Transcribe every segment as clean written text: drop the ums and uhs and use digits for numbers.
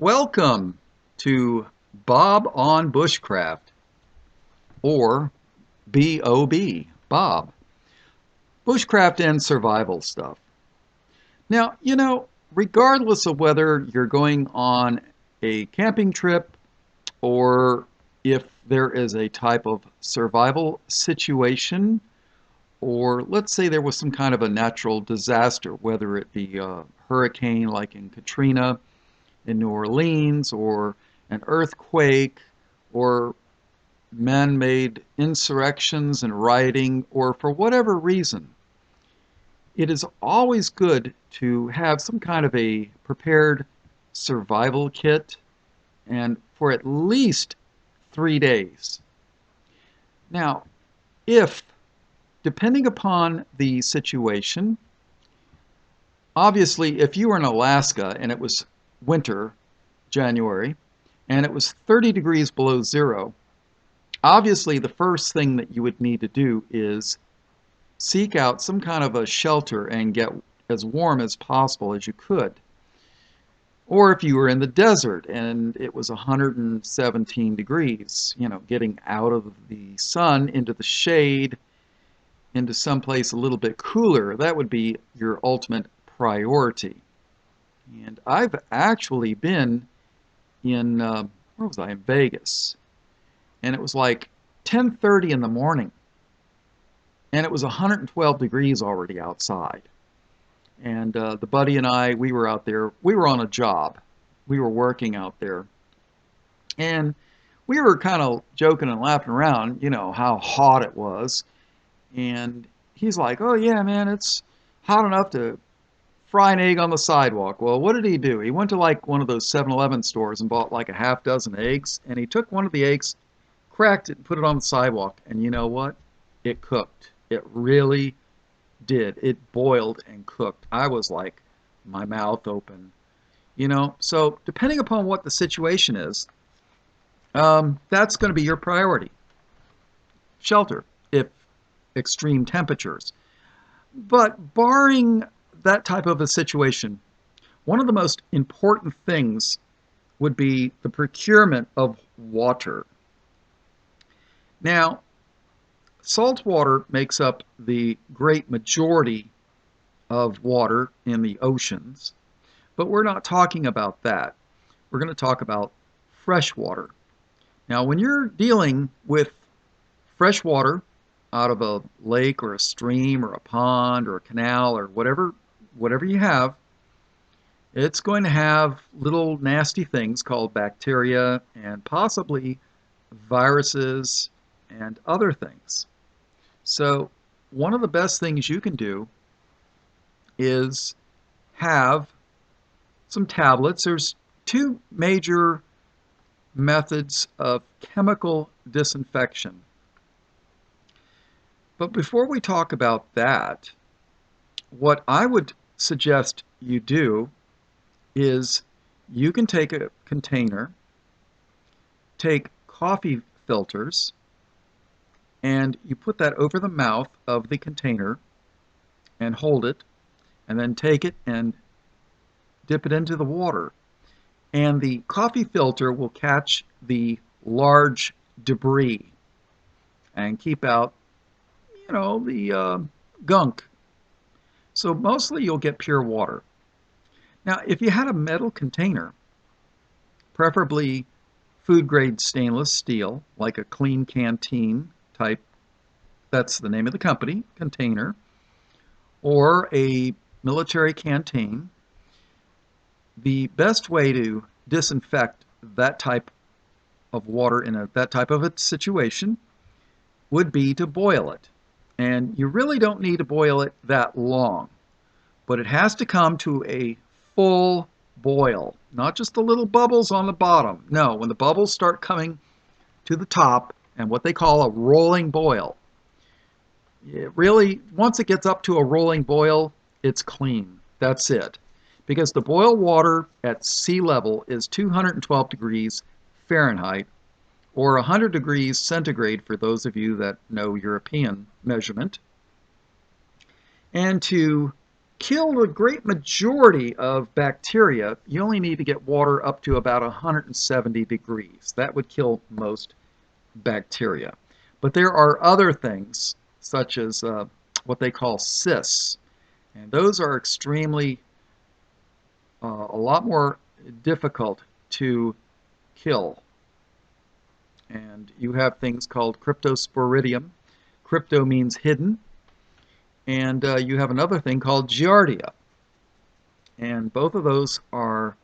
Welcome to Bob on Bushcraft, or BOB, Bob. Bushcraft and survival stuff. Now, regardless of whether you're going on a camping trip or if there is a type of survival situation, or let's say there was some kind of a natural disaster, whether it be a hurricane like in Katrina in New Orleans, or an earthquake, or man-made insurrections and rioting, or for whatever reason, it is always good to have some kind of a prepared survival kit, and for at least 3 days. Now, depending upon the situation, obviously, if you were in Alaska and it was winter, January, and it was 30 degrees below zero, obviously the first thing that you would need to do is seek out some kind of a shelter and get as warm as possible as you could. Or if you were in the desert and it was 117 degrees, getting out of the sun into the shade, into someplace a little bit cooler, that would be your ultimate priority. And I've actually been in, where was I? In Vegas. And it was like 10:30 in the morning. And it was 112 degrees already outside. And the buddy and I, we were out there. We were on a job. We were working out there. And we were kind of joking and laughing around, how hot it was. And he's like, oh yeah, man, it's hot enough to fry an egg on the sidewalk. Well, what did he do? He went to like one of those 7-Eleven stores and bought like a half dozen eggs, and he took one of the eggs, cracked it, and put it on the sidewalk, and you know what? It cooked. It really did. It boiled and cooked. I was like, my mouth open. So depending upon what the situation is, that's going to be your priority. Shelter, if extreme temperatures. But barring that type of a situation, one of the most important things would be the procurement of water. Now, salt water makes up the great majority of water in the oceans, but we're not talking about that. We're going to talk about fresh water. Now, when you're dealing with fresh water out of a lake or a stream or a pond or a canal or whatever you have, it's going to have little nasty things called bacteria and possibly viruses and other things. So one of the best things you can do is have some tablets. There's two major methods of chemical disinfection. But before we talk about that, what I would suggest you do is you can take a container, take coffee filters, and you put that over the mouth of the container and hold it, and then take it and dip it into the water. And the coffee filter will catch the large debris and keep out, the gunk. So mostly you'll get pure water. Now, if you had a metal container, preferably food grade stainless steel, like a Clean Canteen type, that's the name of the company, container, or a military canteen, the best way to disinfect that type of water in that type of a situation would be to boil it. And you really don't need to boil it that long, but it has to come to a full boil, not just the little bubbles on the bottom. No, when the bubbles start coming to the top, and what they call a rolling boil, it really, once it gets up to a rolling boil, it's clean. That's it. Because the boil water at sea level is 212 degrees Fahrenheit, or 100 degrees centigrade for those of you that know European measurement. And to kill the great majority of bacteria, you only need to get water up to about 170 degrees. That would kill most bacteria. But there are other things, such as what they call cysts, and those are extremely, a lot more difficult to kill. And you have things called cryptosporidium. Crypto means hidden. And you have another thing called giardia. And both of those are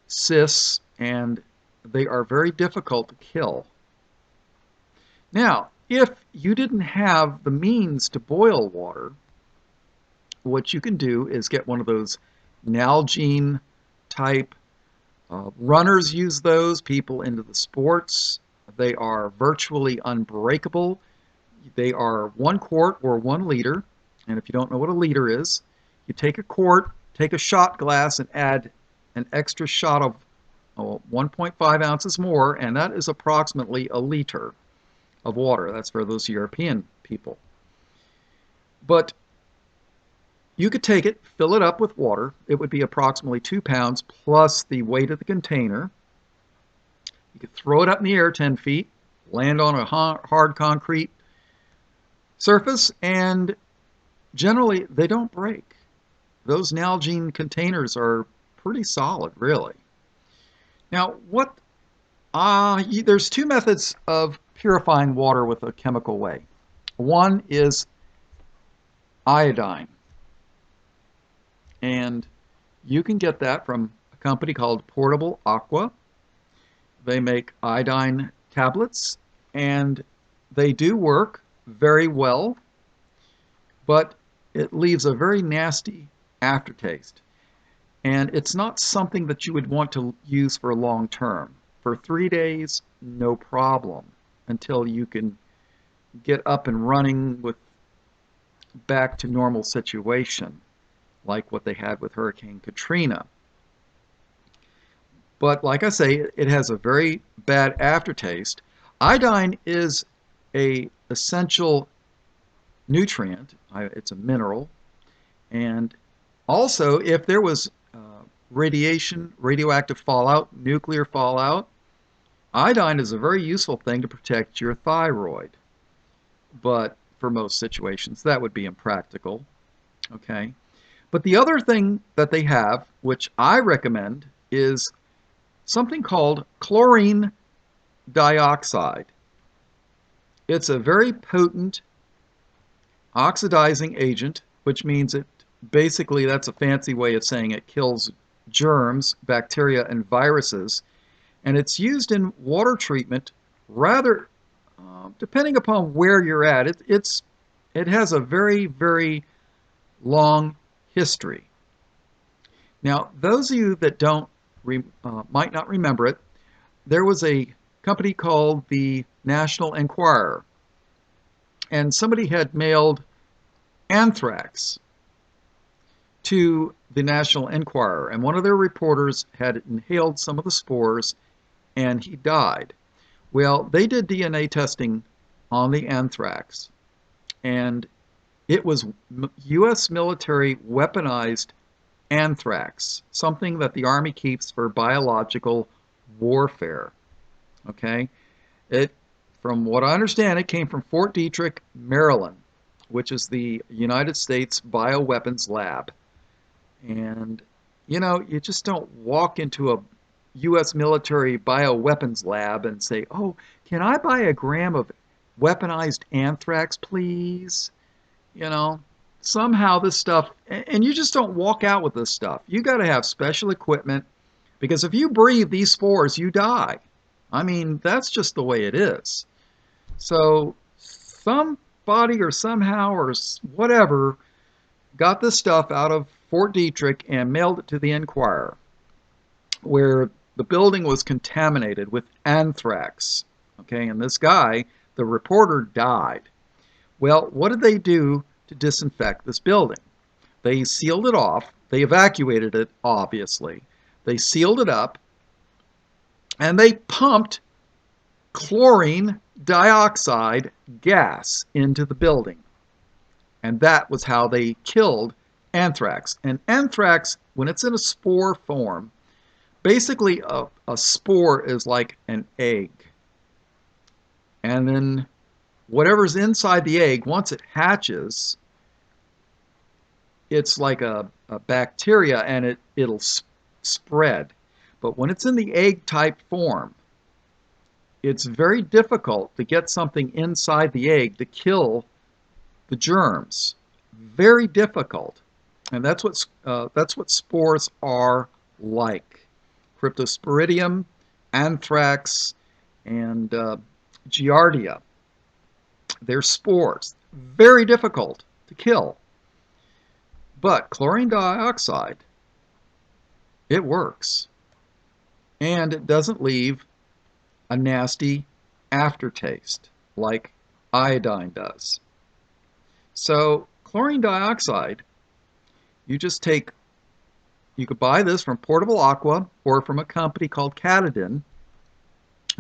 cysts, and they are very difficult to kill. Now, if you didn't have the means to boil water, what you can do is get one of those Nalgene type runners. Use those, people into the sports. They are virtually unbreakable. They are 1 quart or 1 liter. And if you don't know what a liter is, you take a quart, take a shot glass, and add an extra shot of 1.5 ounces more, and that is approximately a liter of water. That's for those European people. But you could take it, fill it up with water. It would be approximately 2 pounds plus the weight of the container. You could throw it up in the air 10 feet, land on a hard concrete surface, and generally they don't break. Those Nalgene containers are pretty solid, really. Now, there's 2 methods of purifying water with a chemical way. One is iodine, and you can get that from a company called Portable Aqua. They make iodine tablets, and they do work very well, but it leaves a very nasty aftertaste. And it's not something that you would want to use for long term. For 3 days, no problem, until you can get up and running with back to normal situation, like what they had with Hurricane Katrina. But like I say, it has a very bad aftertaste. Iodine is an essential nutrient. It's a mineral. And also, if there was radiation, radioactive fallout, nuclear fallout, iodine is a very useful thing to protect your thyroid. But for most situations, that would be impractical. Okay. But the other thing that they have, which I recommend, is something called chlorine dioxide. It's a very potent oxidizing agent, which means it basically, that's a fancy way of saying it kills germs, bacteria, and viruses. And it's used in water treatment rather, depending upon where you're at. It has a very, very long history. Now, those of you that might not remember it, there was a company called the National Enquirer, and somebody had mailed anthrax to the National Enquirer, and one of their reporters had inhaled some of the spores, and he died. Well, they did DNA testing on the anthrax, and it was U.S. military weaponized anthrax, something that the Army keeps for biological warfare. Okay? From what I understand, it came from Fort Detrick, Maryland, which is the United States Bioweapons Lab. And, you just don't walk into a U.S. military bioweapons lab and say, oh, can I buy a gram of weaponized anthrax, please? Somehow this stuff, and you just don't walk out with this stuff. You got to have special equipment, because if you breathe these spores, you die. I mean, that's just the way it is. So somebody or somehow or whatever got this stuff out of Fort Detrick and mailed it to the Enquirer, where the building was contaminated with anthrax. Okay, and this guy, the reporter, died. Well, what did they do to disinfect this building? They sealed it off. They evacuated it, obviously. They sealed it up, and they pumped chlorine dioxide gas into the building. And that was how they killed Anthrax. And anthrax, when it's in a spore form, basically a spore is like an egg. And then whatever's inside the egg, once it hatches, it's like a bacteria and it'll spread. But when it's in the egg type form, it's very difficult to get something inside the egg to kill the germs. Very difficult. And that's what spores are like. Cryptosporidium, anthrax, and giardia. They're spores. Very difficult to kill. But chlorine dioxide, it works. And it doesn't leave a nasty aftertaste like iodine does. So chlorine dioxide, you could buy this from Portable Aqua or from a company called Katydn,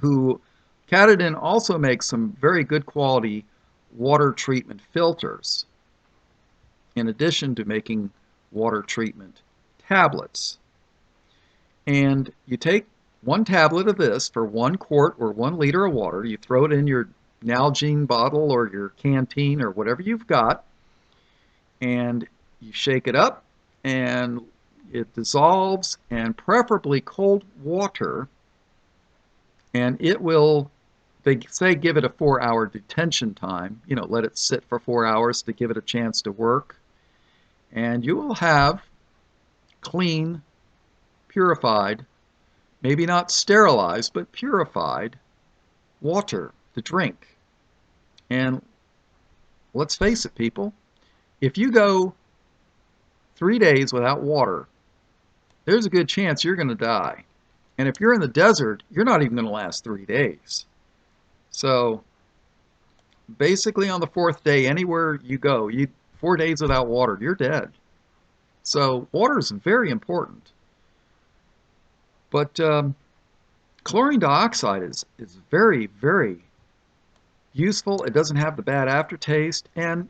Katydn also makes some very good quality water treatment filters, in addition to making water treatment tablets. And you take 1 tablet of this for 1 quart or 1 liter of water. You throw it in your Nalgene bottle or your canteen or whatever you've got, and you shake it up, and it dissolves, and preferably cold water, and it will, they say give it a 4-hour detention time, let it sit for 4 hours to give it a chance to work, and you will have clean, purified, maybe not sterilized, but purified water to drink. And let's face it, people, if you go 3 days without water, there's a good chance you're going to die. And if you're in the desert, you're not even going to last 3 days. So basically on the 4th day, anywhere you go, 4 days without water, you're dead. So water is very important. But chlorine dioxide is very, very useful. It doesn't have the bad aftertaste. And,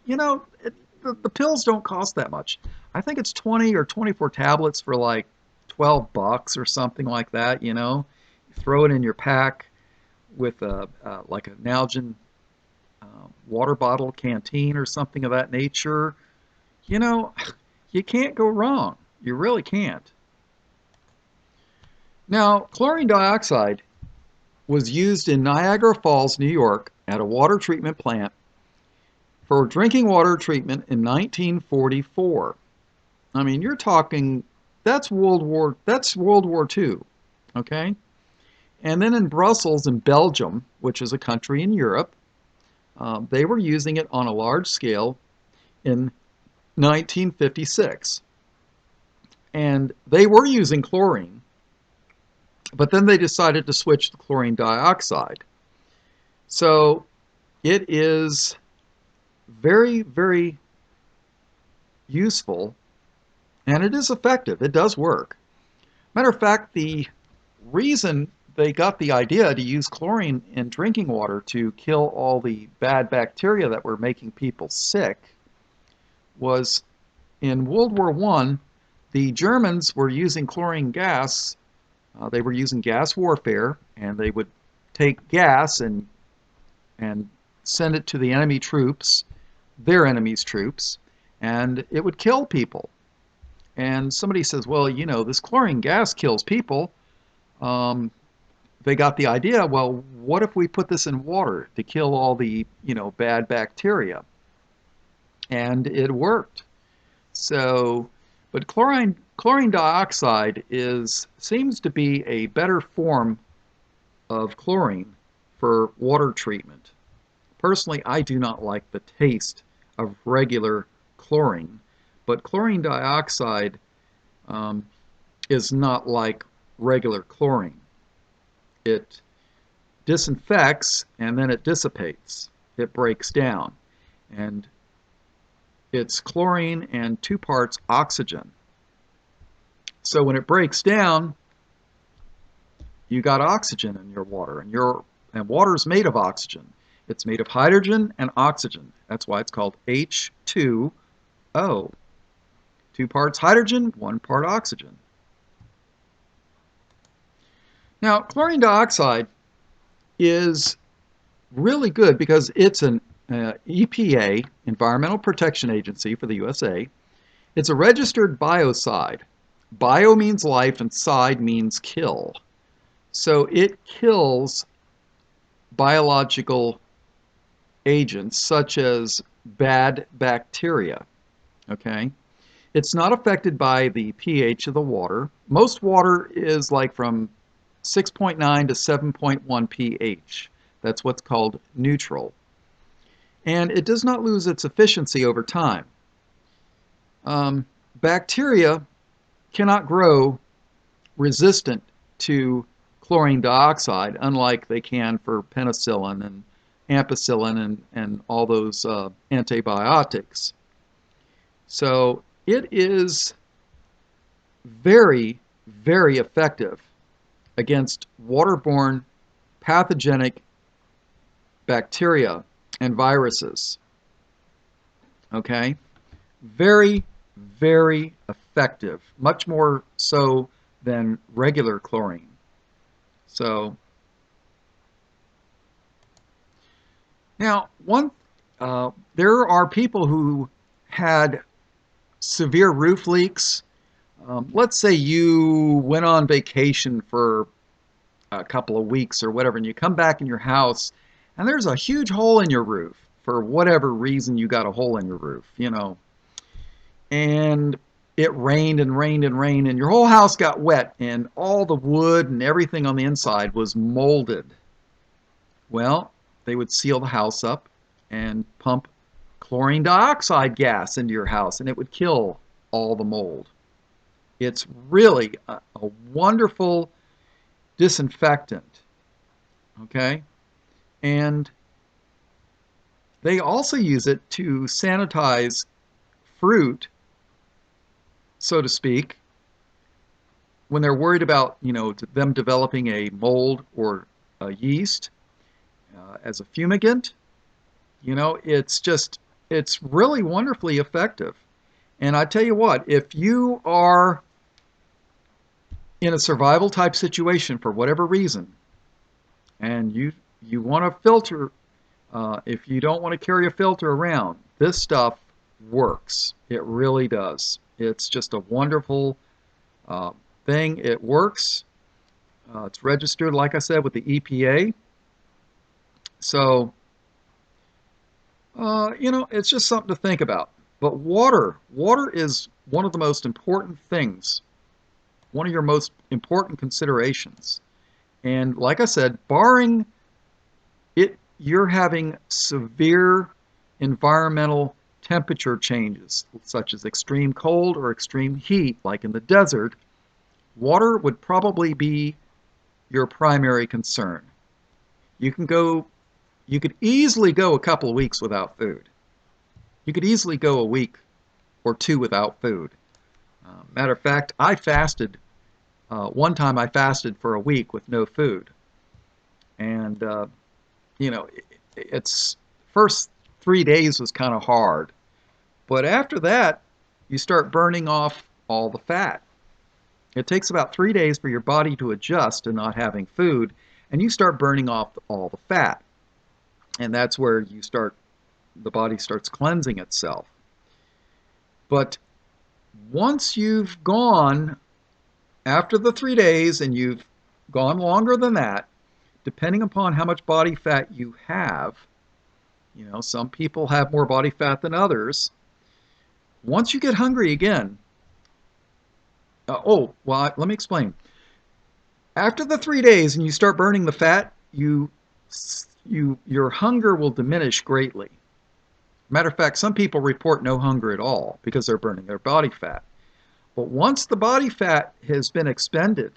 the pills don't cost that much. I think it's 20 or 24 tablets for like $12 or something like that, You throw it in your pack with like a Nalgene water bottle canteen or something of that nature. You can't go wrong. You really can't. Now, chlorine dioxide was used in Niagara Falls, New York, at a water treatment plant for drinking water treatment in 1944. I mean, you're talking, that's World War II, okay? And then in Brussels, in Belgium, which is a country in Europe, they were using it on a large scale in 1956. And they were using chlorine, but then they decided to switch to chlorine dioxide. So it is very, very useful, and it is effective. It does work. Matter of fact, the reason they got the idea to use chlorine in drinking water to kill all the bad bacteria that were making people sick was in World War I, the Germans were using chlorine gas. They were using gas warfare, and they would take gas and send it to the enemy troops, their enemy's troops, and it would kill people. And somebody says, well, this chlorine gas kills people. They got the idea, well, what if we put this in water to kill all the, bad bacteria? And it worked. So, but chlorine dioxide seems to be a better form of chlorine for water treatment. Personally, I do not like the taste of regular chlorine, but chlorine dioxide is not like regular chlorine. It disinfects and then it dissipates. It breaks down. And it's chlorine and 2 parts oxygen. So when it breaks down, you got oxygen in your water, and water is made of oxygen. It's made of hydrogen and oxygen. That's why it's called H2O, 2 2 parts hydrogen, 1 part oxygen. Now, chlorine dioxide is really good because it's an EPA, Environmental Protection Agency for the USA. It's a registered biocide. Bio means life and cide means kill. So it kills biological agents such as bad bacteria. Okay? It's not affected by the pH of the water. Most water is like from 6.9 to 7.1 pH. That's what's called neutral. And it does not lose its efficiency over time. Bacteria cannot grow resistant to chlorine dioxide, unlike they can for penicillin and ampicillin and all those antibiotics. So it is very, very effective against waterborne pathogenic bacteria and viruses. Okay? Very, very effective. Much more so than regular chlorine. So, now, there are people who had severe roof leaks. Let's say you went on vacation for a couple of weeks or whatever, and you come back in your house, and there's a huge hole in your roof. For whatever reason, you got a hole in your roof, you know. And it rained and rained and rained, and your whole house got wet, and all the wood and everything on the inside was molded. Well, they would seal the house up and pump chlorine dioxide gas into your house, and it would kill all the mold. It's really a wonderful disinfectant. Okay? And they also use it to sanitize fruit, so to speak, when they're worried about, you know, them developing a mold or a yeast as a fumigant. You know, it's really wonderfully effective. And I tell you what, if you are in a survival type situation for whatever reason, and you want to filter, if you don't want to carry a filter around, this stuff works. It really does. It's just a wonderful thing. It works. It's registered, like I said, with the EPA. So, you know, it's just something to think about. But water is one of the most important things, one of your most important considerations. And like I said, barring it, you're having severe environmental temperature changes, such as extreme cold or extreme heat, like in the desert, water would probably be your primary concern. You could easily go a couple of weeks without food. You could easily go a week or two without food. Matter of fact, I fasted. One time I fasted for a week with no food. And, you know, it's first 3 days was kind of hard. But after that, you start burning off all the fat. It takes about 3 days for your body to adjust to not having food, and you start burning off all the fat. And that's where the body starts cleansing itself. But once you've gone, after the 3 days, and you've gone longer than that, depending upon how much body fat you have, you know, some people have more body fat than others. Once you get hungry again, let me explain. After the 3 days and you start burning the fat, your hunger will diminish greatly. Matter of fact, some people report no hunger at all because they're burning their body fat. But once the body fat has been expended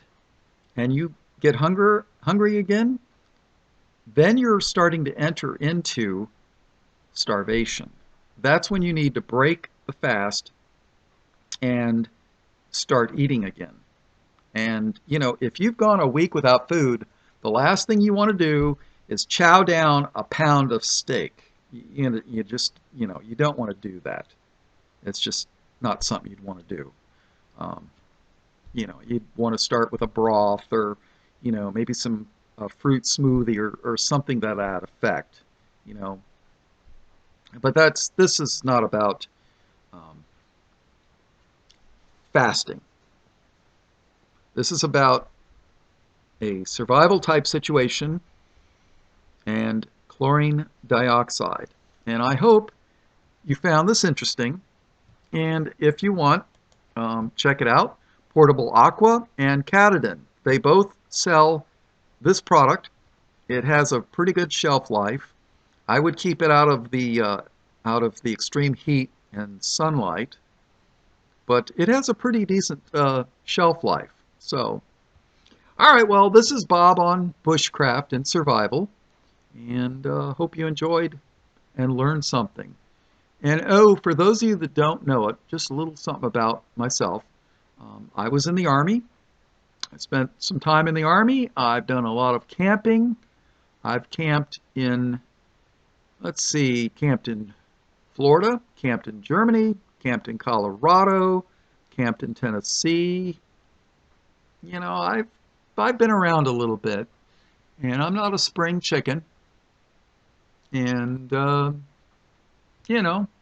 and you get hungry again, then you're starting to enter into starvation. That's when you need to break the fast and start eating again. And, you know, if you've gone a week without food, the last thing you want to do is chow down a pound of steak. You don't want to do that. It's just not something you'd want to do. Um, you'd want to start with a broth or, maybe some fruit smoothie or something to that effect, you know. But this is not about um, fasting. This is about a survival type situation and chlorine dioxide. And I hope you found this interesting. And if you want, check it out. Portable Aqua and Katydn. They both sell this product. It has a pretty good shelf life. I would keep it out of the extreme heat and sunlight, but it has a pretty decent shelf life. So, all right, well, this is Bob on Bushcraft and Survival, and hope you enjoyed and learned something. And oh, for those of you that don't know it, just a little something about myself. I was in the Army. I spent some time in the Army. I've done a lot of camping. I've camped in, let's see, camped in Florida, camped in Germany, camped in Colorado, camped in Tennessee. I've been around a little bit, and I'm not a spring chicken. And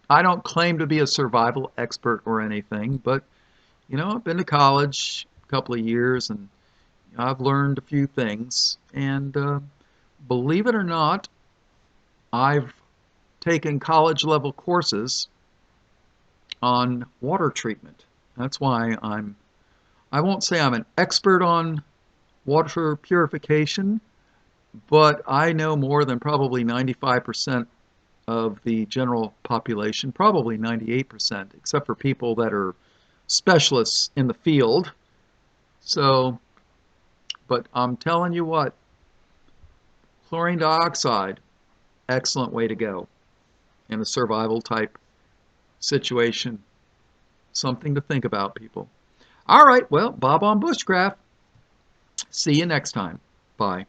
I don't claim to be a survival expert or anything, but I've been to college a couple of years, and I've learned a few things. And believe it or not, I've taken college level courses on water treatment. That's why I won't say I'm an expert on water purification, but I know more than probably 95% of the general population, probably 98%, except for people that are specialists in the field. So, but I'm telling you what, chlorine dioxide, excellent way to go in a survival type situation. Something to think about, people. All right, well, Bob on Bushcraft. See you next time. Bye.